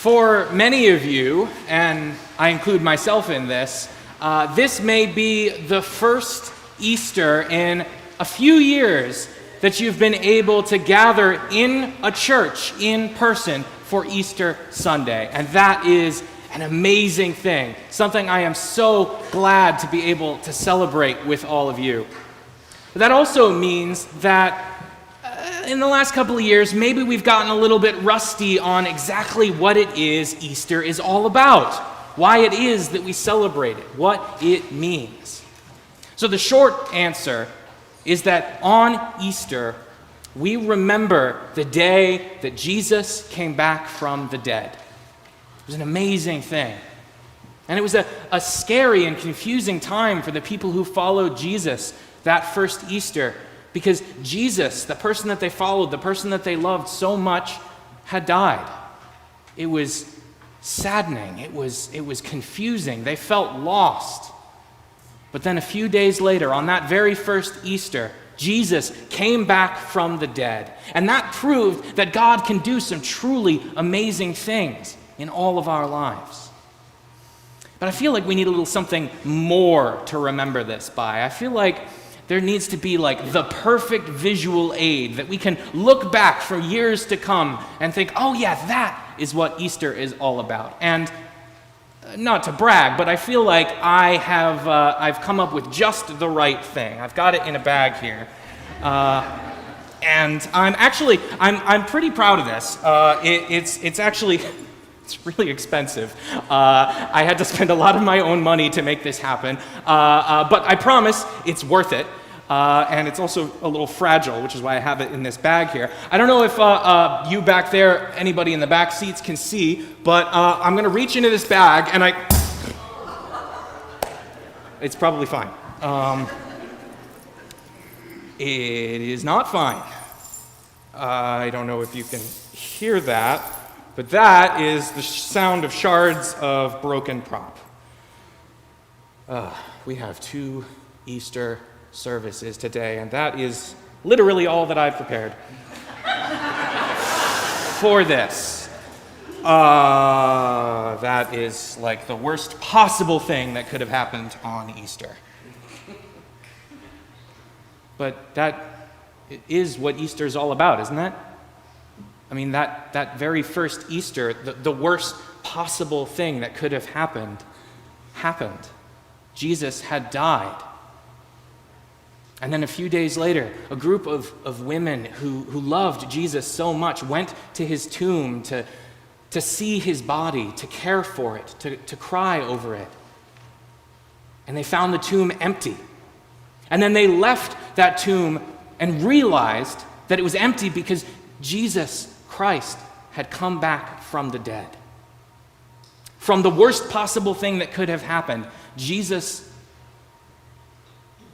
For many of you, and I include myself in this, this may be the first Easter in a few years that you've been able to gather in a church in person for Easter Sunday. And that is an amazing thing, something I am so glad to be able to celebrate with all of you. But that also means that in the last couple of years, maybe we've gotten a little bit rusty on exactly what it is Easter is all about, why it is that we celebrate it, what it means. So the short answer is that on Easter, we remember the day that Jesus came back from the dead. It was an amazing thing. And it was a scary and confusing time for the people who followed Jesus that first Easter, because Jesus, the person that they followed, the person that they loved so much, had died. It was saddening. It was confusing. They felt lost. But then a few days later, on that very first Easter, Jesus came back from the dead. And that proved that God can do some truly amazing things in all of our lives. But I feel like we need a little something more to remember this by. I feel like there needs to be like the perfect visual aid that we can look back for years to come and think, oh yeah, that is what Easter is all about. And not to brag, but I feel like I've come up with just the right thing. I've got it in a bag here. And I'm pretty proud of this. It's actually, it's really expensive. I had to spend a lot of my own money to make this happen. But I promise it's worth it. And it's also a little fragile, which is why I have it in this bag here. I don't know if you back there, anybody in the back seats can see, but I'm going to reach into this bag and it's probably fine. It is not fine. I don't know if you can hear that, but that is the sound of shards of broken prop. We have 2 Easter services today, and that is literally all that I've prepared for this. That is like the worst possible thing that could have happened on Easter. But that is what Easter is all about, isn't it? I mean, that very first Easter, the worst possible thing that could have happened. Jesus had died. And then a few days later, a group of women who loved Jesus so much went to his tomb to see his body, to care for it, to cry over it. And they found the tomb empty. And then they left that tomb and realized that it was empty because Jesus Christ had come back from the dead. From the worst possible thing that could have happened, Jesus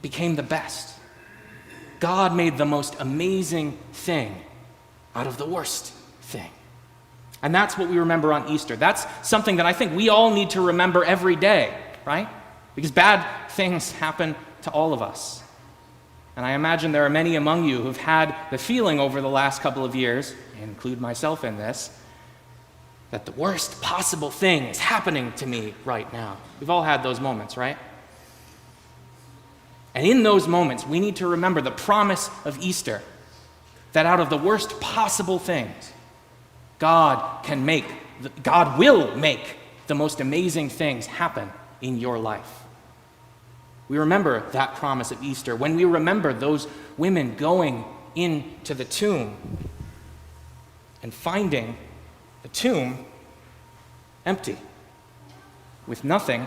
became the best. God made the most amazing thing out of the worst thing. And that's what we remember on Easter. That's something that I think we all need to remember every day, right? Because bad things happen to all of us. And I imagine there are many among you who've had the feeling over the last couple of years, I include myself in this, that the worst possible thing is happening to me right now. We've all had those moments, right? And in those moments, we need to remember the promise of Easter, that out of the worst possible things, God will make the most amazing things happen in your life. We remember that promise of Easter when we remember those women going into the tomb and finding the tomb empty, with nothing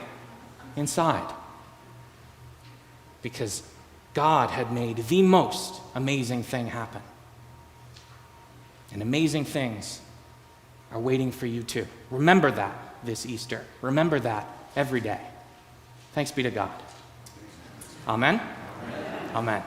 inside. Because God had made the most amazing thing happen. And amazing things are waiting for you too. Remember that this Easter. Remember that every day. Thanks be to God. Amen? Amen. Amen.